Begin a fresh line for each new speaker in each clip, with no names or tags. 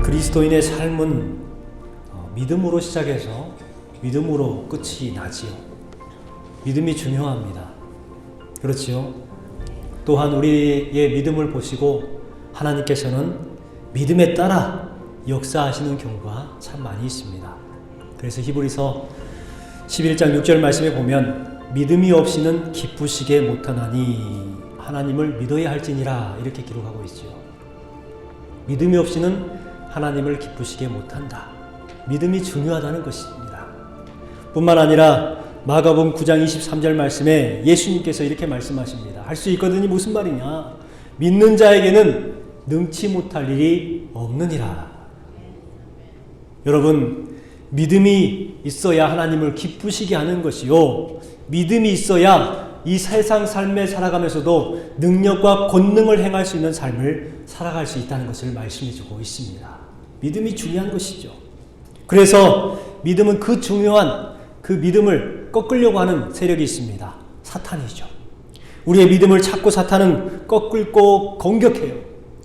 그리스도인의 삶은 믿음으로 시작해서 믿음으로 끝이 나지요. 믿음이 중요합니다. 그렇지요. 또한 우리의 믿음을 보시고 하나님께서는 믿음에 따라 역사하시는 경우가 참 많이 있습니다. 그래서 히브리서 11장 6절 말씀에 보면 믿음이 없이는 기쁘시게 못하나니 하나님을 믿어야 할지니라 이렇게 기록하고 있죠. 믿음이 없이는 하나님을 기쁘시게 못한다. 믿음이 중요하다는 것입니다. 뿐만 아니라 마가복음 9장 23절 말씀에 예수님께서 이렇게 말씀하십니다. 할 수 있거든이 무슨 말이냐? 믿는 자에게는 능치 못할 일이 없느니라. 여러분, 믿음이 있어야 하나님을 기쁘시게 하는 것이요, 믿음이 있어야 이 세상 삶에 살아가면서도 능력과 권능을 행할 수 있는 삶을 살아갈 수 있다는 것을 말씀해주고 있습니다. 믿음이 중요한 것이죠. 그래서 믿음은 그 중요한 그 믿음을 꺾으려고 하는 세력이 있습니다. 사탄이죠. 우리의 믿음을 찾고 사탄은 꺾고 공격해요.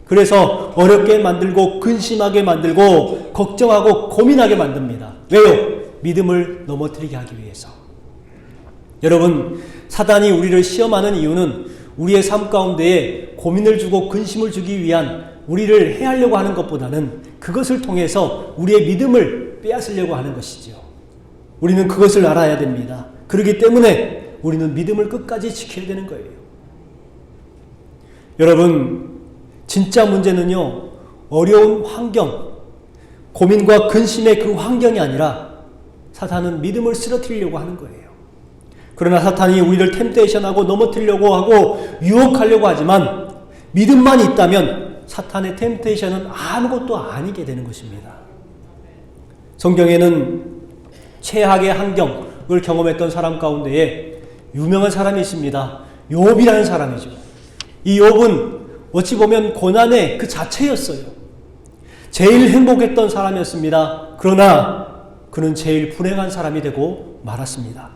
그래서 어렵게 만들고 근심하게 만들고 걱정하고 고민하게 만듭니다. 왜요? 믿음을 넘어뜨리게 하기 위해서. 여러분, 사단이 우리를 시험하는 이유는 우리의 삶 가운데에 고민을 주고 근심을 주기 위한 우리를 해하려고 하는 것보다는 그것을 통해서 우리의 믿음을 빼앗으려고 하는 것이죠. 우리는 그것을 알아야 됩니다. 그렇기 때문에 우리는 믿음을 끝까지 지켜야 되는 거예요. 여러분, 진짜 문제는요, 어려운 환경, 고민과 근심의 그 환경이 아니라 사탄은 믿음을 쓰러뜨리려고 하는 거예요. 그러나 사탄이 우리를 템테이션하고 넘어뜨리려고 하고 유혹하려고 하지만 믿음만 있다면 사탄의 템테이션은 아무것도 아니게 되는 것입니다. 성경에는 최악의 환경을 경험했던 사람 가운데에 유명한 사람이 있습니다. 욥이라는 사람이죠. 이 욥은 어찌 보면 고난의 그 자체였어요. 제일 행복했던 사람이었습니다. 그러나 그는 제일 불행한 사람이 되고 말았습니다.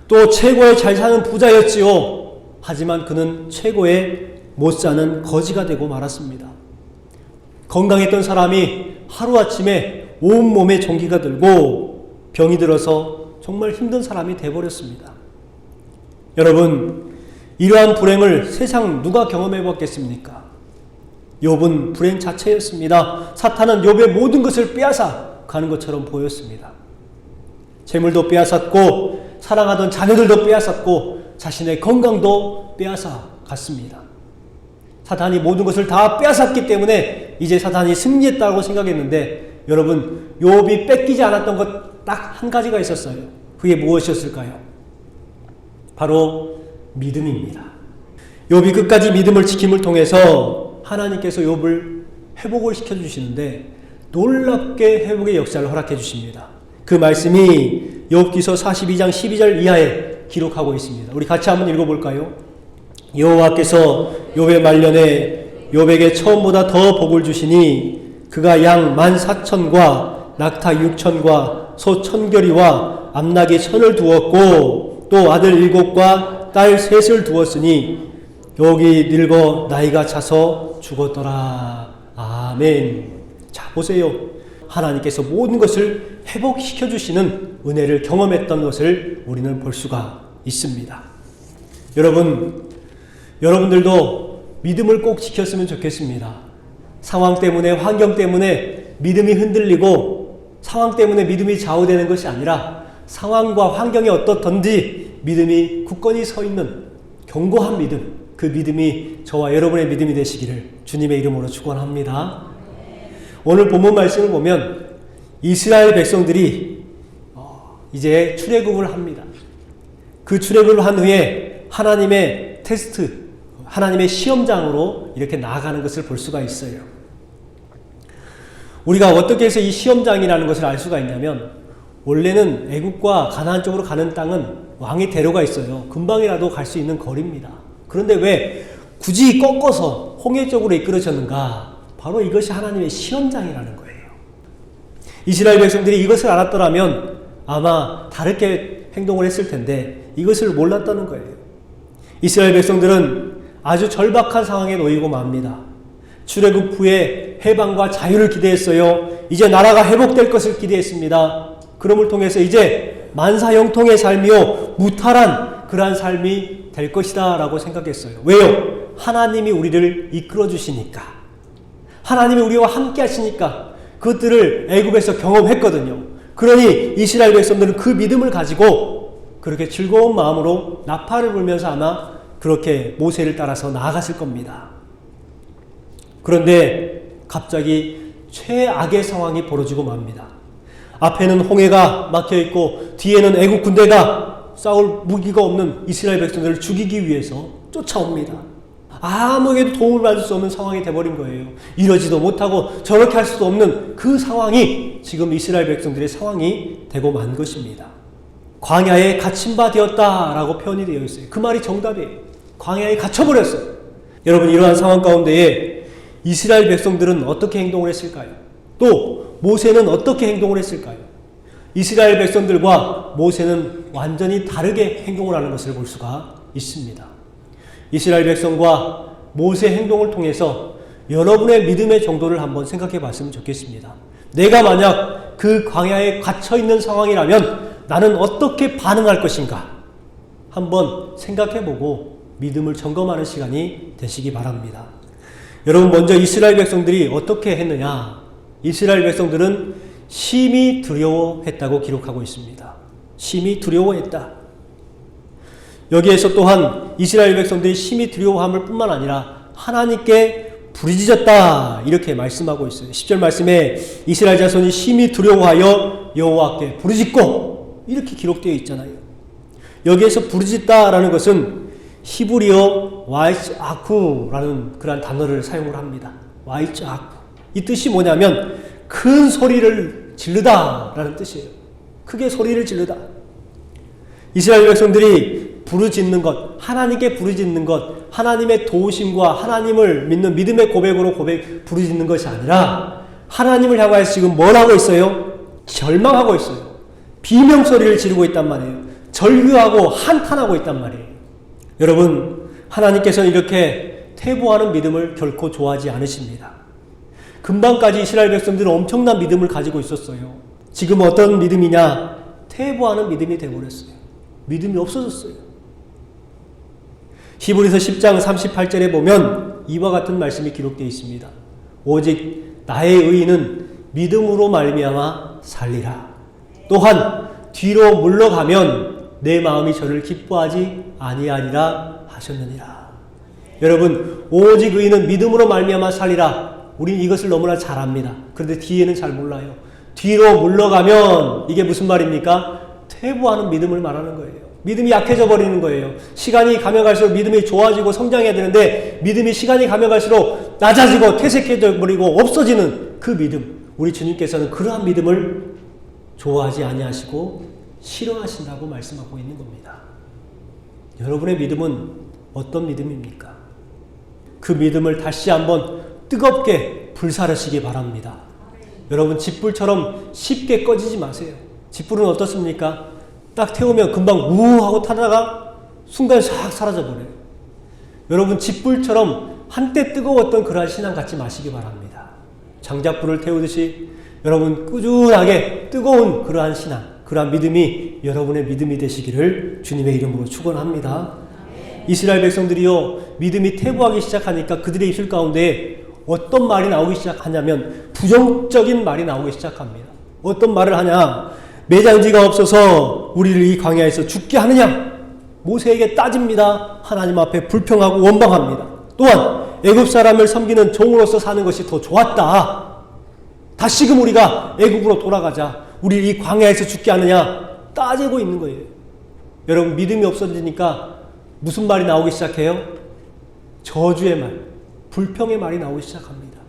또 최고의 잘 사는 부자였지요. 하지만 그는 최고의 못 사는 거지가 되고 말았습니다. 건강했던 사람이 하루아침에 온몸에 종기가 들고 병이 들어서 정말 힘든 사람이 되어버렸습니다. 여러분, 이러한 불행을 세상 누가 경험해 봤겠습니까? 욥은 불행 자체였습니다. 사탄은 욥의 모든 것을 빼앗아 가는 것처럼 보였습니다. 재물도 빼앗았고 사랑하던 자녀들도 빼앗았고 자신의 건강도 빼앗아 갔습니다. 사탄이 모든 것을 다 빼앗았기 때문에 이제 사탄이 승리했다고 생각했는데, 여러분, 욥이 뺏기지 않았던 것 딱 한 가지가 있었어요. 그게 무엇이었을까요? 바로 믿음입니다. 욥이 끝까지 믿음을 지킴을 통해서 하나님께서 욥을 회복을 시켜주시는데 놀랍게 회복의 역사를 허락해 주십니다. 그 말씀이 욥기서 42장 12절 이하에 기록하고 있습니다. 우리 같이 한번 읽어볼까요? 여호와께서 욥의 말년에 욥에게 처음보다 더 복을 주시니 그가 양 14,000과 낙타 6,000과 소 1,000결이와 암나귀 1,000을 두었고 또 아들 7과 딸 3을 두었으니 욥이 늙어 나이가 차서 죽었더라. 아멘. 자, 보세요. 하나님께서 모든 것을 회복시켜 주시는 은혜를 경험했던 것을 우리는 볼 수가 있습니다. 여러분들도 믿음을 꼭 지켰으면 좋겠습니다. 상황 때문에, 환경 때문에 믿음이 흔들리고 상황 때문에 믿음이 좌우되는 것이 아니라 상황과 환경이 어떻든지 믿음이 굳건히 서 있는 견고한 믿음, 그 믿음이 저와 여러분의 믿음이 되시기를 주님의 이름으로 축원합니다. 오늘 본문 말씀을 보면 이스라엘 백성들이 이제 출애굽을 합니다. 그 출애굽을 한 후에 하나님의 테스트, 하나님의 시험장으로 이렇게 나아가는 것을 볼 수가 있어요. 우리가 어떻게 해서 이 시험장이라는 것을 알 수가 있냐면, 원래는 애국과 가나안 쪽으로 가는 땅은 왕의 대로가 있어요. 금방이라도 갈 수 있는 거리입니다. 그런데 왜 굳이 꺾어서 홍해 쪽으로 이끌어졌는가? 바로 이것이 하나님의 시험장이라는 거예요. 이스라엘 백성들이 이것을 알았더라면 아마 다르게 행동을 했을 텐데 이것을 몰랐다는 거예요. 이스라엘 백성들은 아주 절박한 상황에 놓이고 맙니다. 출애굽 후에 해방과 자유를 기대했어요. 이제 나라가 회복될 것을 기대했습니다. 그럼을 통해서 이제 만사형통의 삶이요 무탈한 그러한 삶이 될 것이다 라고 생각했어요. 왜요? 하나님이 우리를 이끌어 주시니까. 하나님이 우리와 함께 하시니까 그것들을 애굽에서 경험했거든요. 그러니 이스라엘 백성들은 그 믿음을 가지고 그렇게 즐거운 마음으로 나팔을 불면서 아마 그렇게 모세를 따라서 나아갔을 겁니다. 그런데 갑자기 최악의 상황이 벌어지고 맙니다. 앞에는 홍해가 막혀있고 뒤에는 애국 군대가 싸울 무기가 없는 이스라엘 백성들을 죽이기 위해서 쫓아옵니다. 아무에게도 도움을 받을 수 없는 상황이 돼버린 거예요. 이러지도 못하고 저렇게 할 수도 없는 그 상황이 지금 이스라엘 백성들의 상황이 되고 만 것입니다. 광야에 갇힌 바 되었다라고 표현이 되어 있어요. 그 말이 정답이에요. 광야에 갇혀버렸어요. 여러분, 이러한 상황 가운데에 이스라엘 백성들은 어떻게 행동을 했을까요? 또 모세는 어떻게 행동을 했을까요? 이스라엘 백성들과 모세는 완전히 다르게 행동을 하는 것을 볼 수가 있습니다. 이스라엘 백성과 모세 행동을 통해서 여러분의 믿음의 정도를 한번 생각해 봤으면 좋겠습니다. 내가 만약 그 광야에 갇혀 있는 상황이라면 나는 어떻게 반응할 것인가? 한번 생각해 보고 믿음을 점검하는 시간이 되시기 바랍니다. 여러분, 먼저 이스라엘 백성들이 어떻게 했느냐? 이스라엘 백성들은 심히 두려워했다고 기록하고 있습니다. 심히 두려워했다. 여기에서 또한 이스라엘 백성들이 심히 두려워함을 뿐만 아니라 하나님께 부르짖었다 이렇게 말씀하고 있어요. 10절 말씀에 이스라엘 자손이 심히 두려워하여 여호와께 부르짖고 이렇게 기록되어 있잖아요. 여기에서 부르짖다라는 것은 히브리어 와이츠아쿠라는 그런 단어를 사용을 합니다. 와이츠아쿠. 이 뜻이 뭐냐면 큰 소리를 지르다라는 뜻이에요. 크게 소리를 지르다. 이스라엘 백성들이 부르짖는 것, 하나님께 부르짖는 것, 하나님의 도우심과 하나님을 믿는 믿음의 고백으로 부르짖는 것이 아니라 하나님을 향하여 지금 뭘 하고 있어요? 절망하고 있어요. 비명소리를 지르고 있단 말이에요. 절규하고 한탄하고 있단 말이에요. 여러분, 하나님께서는 이렇게 퇴보하는 믿음을 결코 좋아하지 않으십니다. 금방까지 이스라엘 백성들은 엄청난 믿음을 가지고 있었어요. 지금 어떤 믿음이냐? 퇴보하는 믿음이 되어버렸어요. 믿음이 없어졌어요. 히브리서 10장 38절에 보면 이와 같은 말씀이 기록되어 있습니다. 오직 나의 의인은 믿음으로 말미암아 살리라. 또한 뒤로 물러가면 내 마음이 저를 기뻐하지 아니하리라 하셨느니라. 여러분, 오직 의인은 믿음으로 말미암아 살리라. 우린 이것을 너무나 잘 압니다. 그런데 뒤에는 잘 몰라요. 뒤로 물러가면 이게 무슨 말입니까? 퇴보하는 믿음을 말하는 거예요. 믿음이 약해져 버리는 거예요. 시간이 가면 갈수록 믿음이 좋아지고 성장해야 되는데 믿음이 시간이 가면 갈수록 낮아지고 퇴색해져 버리고 없어지는 그 믿음. 우리 주님께서는 그러한 믿음을 좋아하지 아니하시고 싫어하신다고 말씀하고 있는 겁니다. 여러분의 믿음은 어떤 믿음입니까? 그 믿음을 다시 한번 뜨겁게 불사르시기 바랍니다. 여러분, 집불처럼 쉽게 꺼지지 마세요. 집불은 어떻습니까? 딱 태우면 금방 우하고 타다가 순간 싹 사라져버려요. 여러분, 집불처럼 한때 뜨거웠던 그러한 신앙 갖지 마시기 바랍니다. 장작불을 태우듯이 여러분 꾸준하게 뜨거운 그러한 신앙, 그러한 믿음이 여러분의 믿음이 되시기를 주님의 이름으로 축원합니다. 이스라엘 백성들이요, 믿음이 퇴보하기 시작하니까 그들의 입술 가운데 어떤 말이 나오기 시작하냐면 부정적인 말이 나오기 시작합니다. 어떤 말을 하냐? 매장지가 없어서 우리를 이 광야에서 죽게 하느냐? 모세에게 따집니다. 하나님 앞에 불평하고 원망합니다. 또한 애굽 사람을 섬기는 종으로서 사는 것이 더 좋았다. 다시금 우리가 애굽으로 돌아가자. 우리를 이 광야에서 죽게 하느냐? 따지고 있는 거예요. 여러분, 믿음이 없어지니까 무슨 말이 나오기 시작해요? 저주의 말, 불평의 말이 나오기 시작합니다.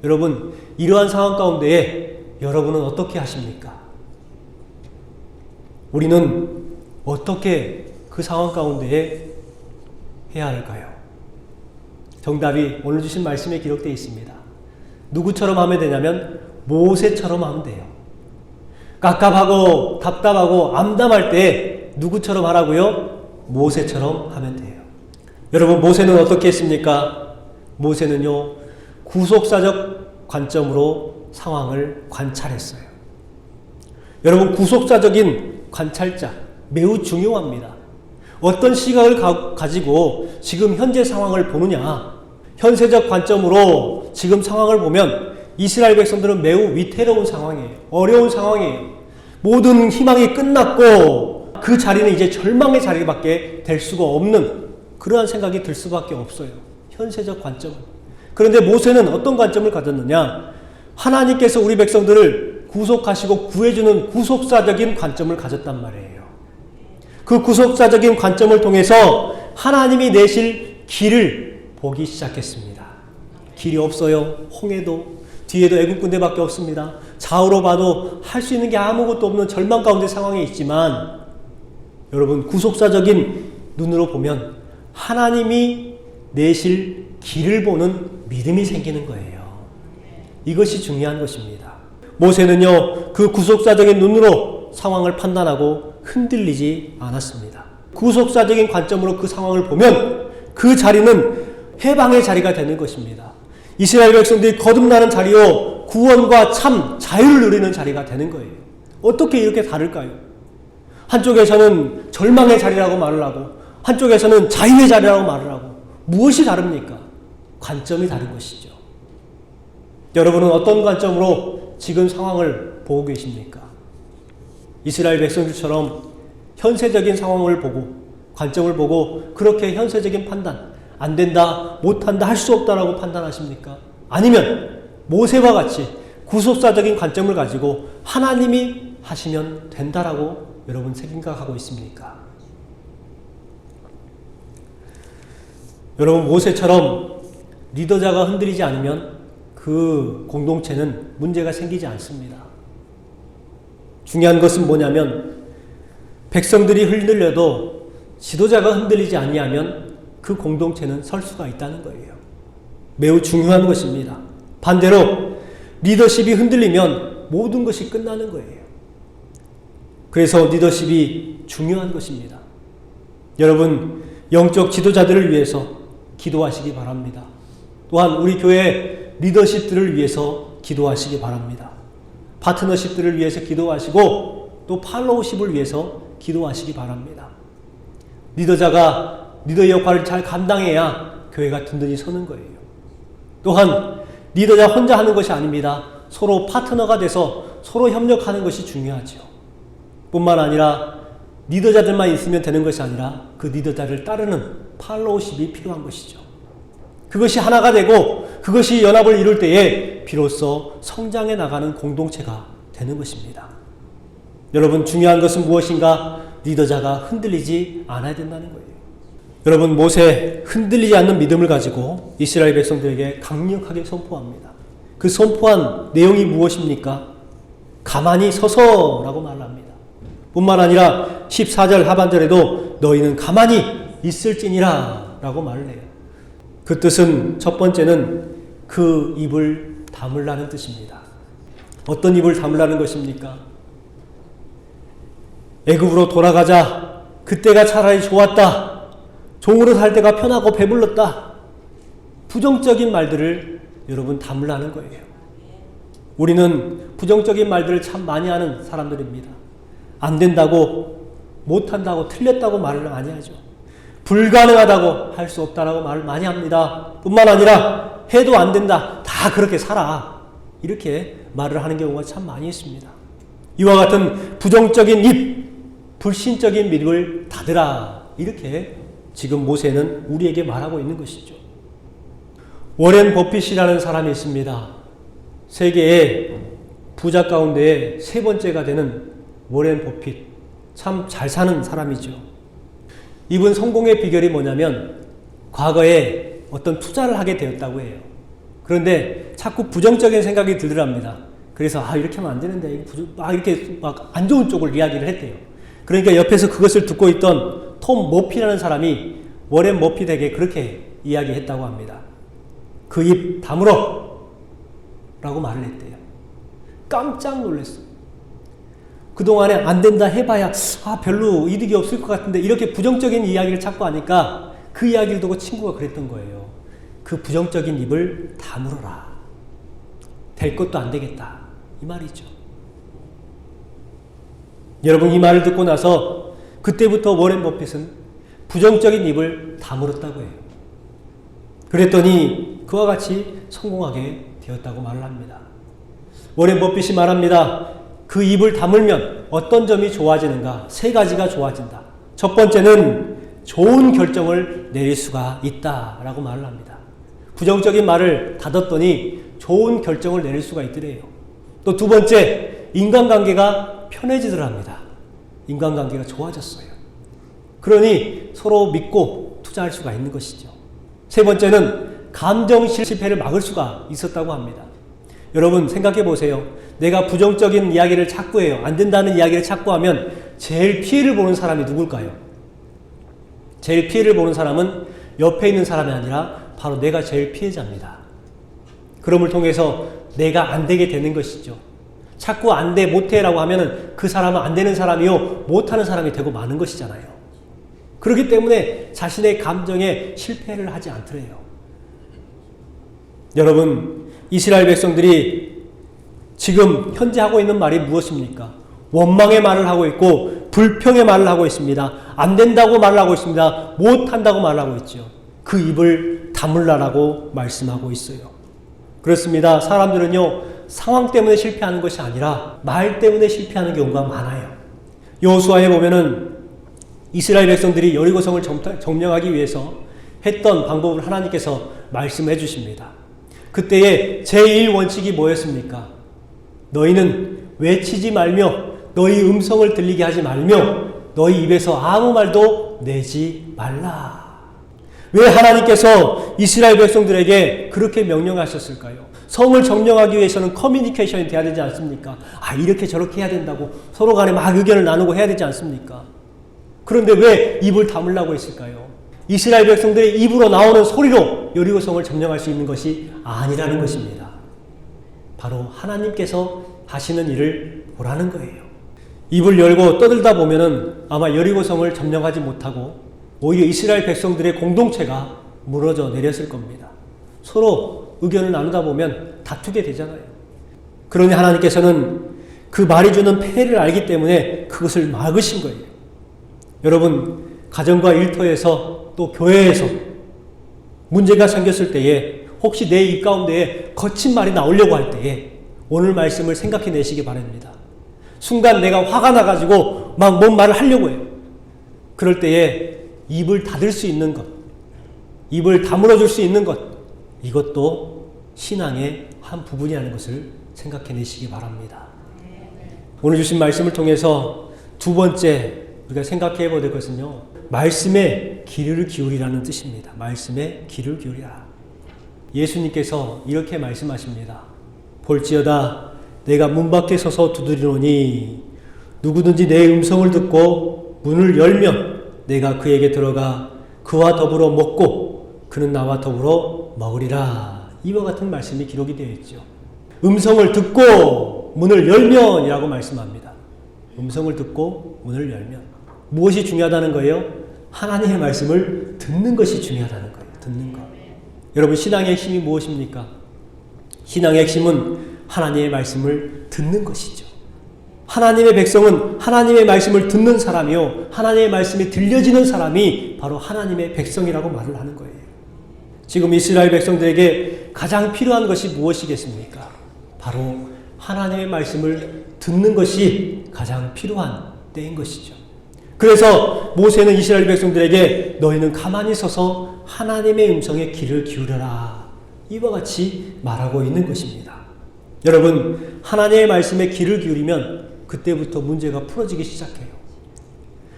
여러분, 이러한 상황 가운데에 여러분은 어떻게 하십니까? 우리는 어떻게 그 상황 가운데에 해야 할까요? 정답이 오늘 주신 말씀에 기록되어 있습니다. 누구처럼 하면 되냐면 모세처럼 하면 돼요. 깝깝하고 답답하고 암담할 때 누구처럼 하라고요? 모세처럼 하면 돼요. 여러분, 모세는 어떻게 했습니까? 모세는요, 구속사적 관점으로 상황을 관찰했어요. 여러분, 구속사적인 관찰자 매우 중요합니다. 어떤 시각을 가지고 지금 현재 상황을 보느냐, 현세적 관점으로 지금 상황을 보면 이스라엘 백성들은 매우 위태로운 상황이에요. 어려운 상황이에요. 모든 희망이 끝났고 그 자리는 이제 절망의 자리밖에 될 수가 없는 그러한 생각이 들 수밖에 없어요. 현세적 관점은. 그런데 모세는 어떤 관점을 가졌느냐? 하나님께서 우리 백성들을 구속하시고 구해주는 구속사적인 관점을 가졌단 말이에요. 그 구속사적인 관점을 통해서 하나님이 내실 길을 보기 시작했습니다. 길이 없어요. 홍해도 뒤에도 애국 군대밖에 없습니다. 좌우로 봐도 할 수 있는 게 아무것도 없는 절망 가운데 상황에 있지만 여러분, 구속사적인 눈으로 보면 하나님이 내실 길을 보는 믿음이 생기는 거예요. 이것이 중요한 것입니다. 모세는요, 그 구속사적인 눈으로 상황을 판단하고 흔들리지 않았습니다. 구속사적인 관점으로 그 상황을 보면 그 자리는 해방의 자리가 되는 것입니다. 이스라엘 백성들이 거듭나는 자리요, 구원과 참 자유를 누리는 자리가 되는 거예요. 어떻게 이렇게 다를까요? 한쪽에서는 절망의 자리라고 말을 하고 한쪽에서는 자유의 자리라고 말을 하고 무엇이 다릅니까? 관점이 다른 것이죠. 여러분은 어떤 관점으로 지금 상황을 보고 계십니까? 이스라엘 백성들처럼 현세적인 상황을 보고 관점을 보고 그렇게 현세적인 판단, 안 된다, 못한다, 할 수 없다라고 판단하십니까? 아니면 모세와 같이 구속사적인 관점을 가지고 하나님이 하시면 된다라고 여러분 생각하고 있습니까? 여러분, 모세처럼 리더자가 흔들리지 않으면 그 공동체는 문제가 생기지 않습니다. 중요한 것은 뭐냐면 백성들이 흔들려도 지도자가 흔들리지 아니하면 그 공동체는 설 수가 있다는 거예요. 매우 중요한 것입니다. 반대로 리더십이 흔들리면 모든 것이 끝나는 거예요. 그래서 리더십이 중요한 것입니다. 여러분, 영적 지도자들을 위해서 기도하시기 바랍니다. 또한 우리 교회 리더십들을 위해서 기도하시기 바랍니다. 파트너십들을 위해서 기도하시고 또 팔로우십을 위해서 기도하시기 바랍니다. 리더자가 리더의 역할을 잘 감당해야 교회가 든든히 서는 거예요. 또한 리더자 혼자 하는 것이 아닙니다. 서로 파트너가 돼서 서로 협력하는 것이 중요하죠. 뿐만 아니라 리더자들만 있으면 되는 것이 아니라 그 리더자를 따르는 팔로우십이 필요한 것이죠. 그것이 하나가 되고 그것이 연합을 이룰 때에 비로소 성장해 나가는 공동체가 되는 것입니다. 여러분, 중요한 것은 무엇인가? 리더자가 흔들리지 않아야 된다는 거예요. 여러분, 모세 흔들리지 않는 믿음을 가지고 이스라엘 백성들에게 강력하게 선포합니다. 그 선포한 내용이 무엇입니까? 가만히 서서라고 말합니다. 뿐만 아니라 14절 하반절에도 너희는 가만히 있을지니라 라고 말을 해요. 그 뜻은 첫 번째는 그 입을 다물라는 뜻입니다. 어떤 입을 다물라는 것입니까? 애굽으로 돌아가자. 그때가 차라리 좋았다. 종으로 살 때가 편하고 배불렀다. 부정적인 말들을 여러분 다물라는 거예요. 우리는 부정적인 말들을 참 많이 하는 사람들입니다. 안 된다고, 못한다고, 틀렸다고 말을 많이 하죠. 불가능하다고, 할 수 없다라고 말을 많이 합니다. 뿐만 아니라 해도 안 된다. 다 그렇게 살아. 이렇게 말을 하는 경우가 참 많이 있습니다. 이와 같은 부정적인 입, 불신적인 입을 닫으라. 이렇게 지금 모세는 우리에게 말하고 있는 것이죠. 워렌 버핏이라는 사람이 있습니다. 세계의 부자 가운데 세 번째가 되는 워렌 버핏. 참 잘 사는 사람이죠. 이분 성공의 비결이 뭐냐면 과거에 어떤 투자를 하게 되었다고 해요. 그런데 자꾸 부정적인 생각이 들더랍니다. 그래서 이렇게 하면 안 되는데 이렇게 막 안 좋은 쪽을 이야기를 했대요. 그러니까 옆에서 그것을 듣고 있던 톰 머피라는 사람이 워렌 버핏에게 그렇게 이야기했다고 합니다. 그 입 다물어 라고 말을 했대요. 깜짝 놀랐어요. 그동안에 안 된다 해봐야 별로 이득이 없을 것 같은데 이렇게 부정적인 이야기를 자꾸 하니까 그 이야기를 두고 친구가 그랬던 거예요. 그 부정적인 입을 다물어라. 될 것도 안 되겠다. 이 말이죠. 여러분, 이 말을 듣고 나서 그때부터 워렌 버핏은 부정적인 입을 다물었다고 해요. 그랬더니 그와 같이 성공하게 되었다고 말을 합니다. 워렌 버핏이 말합니다. 그 입을 다물면 어떤 점이 좋아지는가? 세 가지가 좋아진다. 첫 번째는 좋은 결정을 내릴 수가 있다라고 말을 합니다. 부정적인 말을 닫았더니 좋은 결정을 내릴 수가 있더래요. 또 두 번째, 인간관계가 편해지더랍니다. 인간관계가 좋아졌어요. 그러니 서로 믿고 투자할 수가 있는 것이죠. 세 번째는 감정 실패를 막을 수가 있었다고 합니다. 여러분 생각해 보세요. 내가 부정적인 이야기를 자꾸 해요. 안 된다는 이야기를 자꾸 하면 제일 피해를 보는 사람이 누굴까요? 제일 피해를 보는 사람은 옆에 있는 사람이 아니라 바로 내가 제일 피해자입니다. 그럼을 통해서 내가 안 되게 되는 것이죠. 자꾸 안 돼, 못해 라고 하면 그 사람은 안 되는 사람이요, 못하는 사람이 되고 마는 것이잖아요. 그렇기 때문에 자신의 감정에 실패를 하지 않더래요. 여러분, 이스라엘 백성들이 지금 현재 하고 있는 말이 무엇입니까? 원망의 말을 하고 있고 불평의 말을 하고 있습니다. 안 된다고 말을 하고 있습니다. 못한다고 말을 하고 있죠. 그 입을 다물라라고 말씀하고 있어요. 그렇습니다. 사람들은요, 상황 때문에 실패하는 것이 아니라 말 때문에 실패하는 경우가 많아요. 여호수아에 보면은 이스라엘 백성들이 여리고성을 점령하기 위해서 했던 방법을 하나님께서 말씀해 주십니다. 그때의 제1원칙이 뭐였습니까? 너희는 외치지 말며 너희 음성을 들리게 하지 말며 너희 입에서 아무 말도 내지 말라. 왜 하나님께서 이스라엘 백성들에게 그렇게 명령하셨을까요? 성을 점령하기 위해서는 커뮤니케이션이 돼야 되지 않습니까? 이렇게 저렇게 해야 된다고 서로 간에 막 의견을 나누고 해야 되지 않습니까? 그런데 왜 입을 다물라고 했을까요? 이스라엘 백성들의 입으로 나오는 소리로 여리고성을 점령할 수 있는 것이 아니라는 것입니다. 바로 하나님께서 하시는 일을 보라는 거예요. 입을 열고 떠들다 보면은 아마 여리고성을 점령하지 못하고 오히려 이스라엘 백성들의 공동체가 무너져 내렸을 겁니다. 서로 의견을 나누다 보면 다투게 되잖아요. 그러니 하나님께서는 그 말이 주는 폐해를 알기 때문에 그것을 막으신 거예요. 여러분, 가정과 일터에서 또 교회에서 문제가 생겼을 때에 혹시 내 입 가운데에 거친 말이 나오려고 할 때에 오늘 말씀을 생각해 내시기 바랍니다. 순간 내가 화가 나가지고 막 뭔 말을 하려고 해요. 그럴 때에 입을 닫을 수 있는 것, 입을 다물어 줄 수 있는 것, 이것도 신앙의 한 부분이라는 것을 생각해 내시기 바랍니다. 오늘 주신 말씀을 통해서 두 번째 우리가 생각해 볼 것은요, 말씀에 귀를 기울이라는 뜻입니다. 말씀에 귀를 기울이라. 예수님께서 이렇게 말씀하십니다. 볼지어다 내가 문 밖에 서서 두드리노니 누구든지 내 음성을 듣고 문을 열면 내가 그에게 들어가 그와 더불어 먹고 그는 나와 더불어 먹으리라. 이와 같은 말씀이 기록이 되어 있죠. 음성을 듣고 문을 열면이라고 말씀합니다. 음성을 듣고 문을 열면. 무엇이 중요하다는 거예요? 하나님의 말씀을 듣는 것이 중요하다는 거예요. 듣는 것. 여러분, 신앙의 핵심이 무엇입니까? 신앙의 핵심은 하나님의 말씀을 듣는 것이죠. 하나님의 백성은 하나님의 말씀을 듣는 사람이요, 하나님의 말씀이 들려지는 사람이 바로 하나님의 백성이라고 말을 하는 거예요. 지금 이스라엘 백성들에게 가장 필요한 것이 무엇이겠습니까? 바로 하나님의 말씀을 듣는 것이 가장 필요한 때인 것이죠. 그래서 모세는 이스라엘 백성들에게 너희는 가만히 서서 하나님의 음성에 귀를 기울여라. 이와 같이 말하고 있는 것입니다. 여러분, 하나님의 말씀에 귀를 기울이면 그때부터 문제가 풀어지기 시작해요.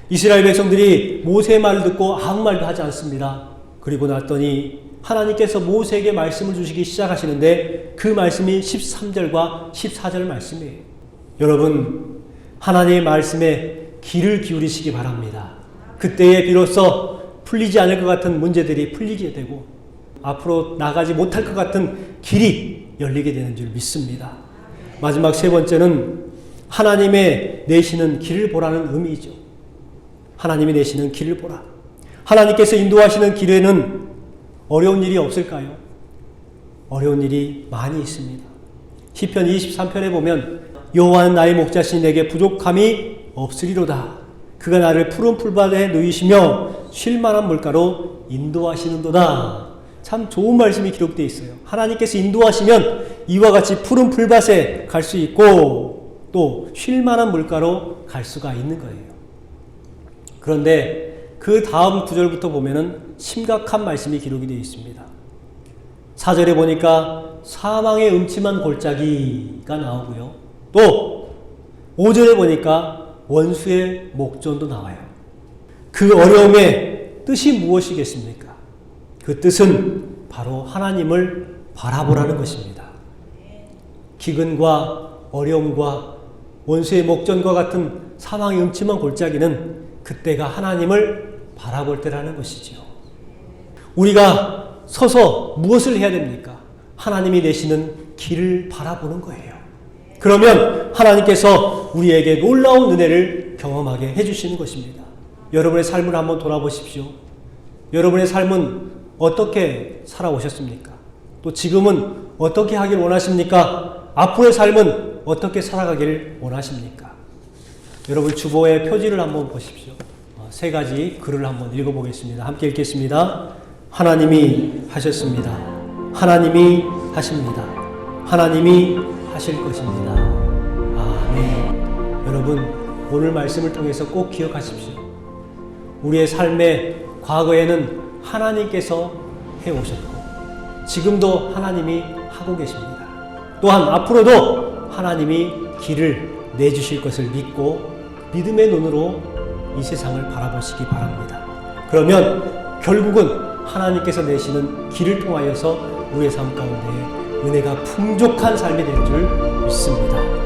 이스라엘 백성들이 모세의 말을 듣고 아무 말도 하지 않습니다. 그리고 났더니 하나님께서 모세에게 말씀을 주시기 시작하시는데 그 말씀이 13절과 14절 말씀이에요. 여러분, 하나님의 말씀에 귀를 기울이시기 바랍니다. 그때에 비로소 풀리지 않을 것 같은 문제들이 풀리게 되고 앞으로 나가지 못할 것 같은 길이 열리게 되는 줄 믿습니다. 마지막 세 번째는 하나님의 내시는 길을 보라는 의미이죠. 하나님이 내시는 길을 보라. 하나님께서 인도하시는 길에는 어려운 일이 없을까요? 어려운 일이 많이 있습니다. 시편 23편에 보면 여호와는 나의 목자시니 내게 부족함이 없으리로다. 그가 나를 푸른 풀밭에 누이시며 쉴 만한 물가로 인도하시는도다. 참 좋은 말씀이 기록되어 있어요. 하나님께서 인도하시면 이와 같이 푸른 풀밭에 갈 수 있고 또 쉴 만한 물가로 갈 수가 있는 거예요. 그런데 그 다음 구절부터 보면은 심각한 말씀이 기록이 되어 있습니다. 4절에 보니까 사망의 음침한 골짜기가 나오고요. 또 5절에 보니까 원수의 목전도 나와요. 그 어려움의 뜻이 무엇이겠습니까? 그 뜻은 바로 하나님을 바라보라는 것입니다. 기근과 어려움과 원수의 목전과 같은 사망의 음침한 골짜기는 그때가 하나님을 바라볼 때라는 것이지요. 우리가 서서 무엇을 해야 됩니까? 하나님이 내시는 길을 바라보는 거예요. 그러면 하나님께서 우리에게 놀라운 은혜를 경험하게 해주시는 것입니다. 여러분의 삶을 한번 돌아보십시오. 여러분의 삶은 어떻게 살아오셨습니까? 또 지금은 어떻게 하길 원하십니까? 앞으로의 삶은 어떻게 살아가길 원하십니까? 여러분 주보의 표지를 한번 보십시오. 3가지 글을 한번 읽어보겠습니다. 함께 읽겠습니다. 하나님이 하셨습니다. 하나님이 하십니다. 하나님이 하실 것입니다. 아멘. 여러분 오늘 말씀을 통해서 꼭 기억하십시오. 우리의 삶의 과거에는 하나님께서 해오셨고 지금도 하나님이 하고 계십니다. 또한 앞으로도 하나님이 길을 내주실 것을 믿고 믿음의 눈으로 이 세상을 바라보시기 바랍니다. 그러면 결국은 하나님께서 내시는 길을 통하여서 우리의 삶 가운데 은혜가 풍족한 삶이 될 줄 믿습니다.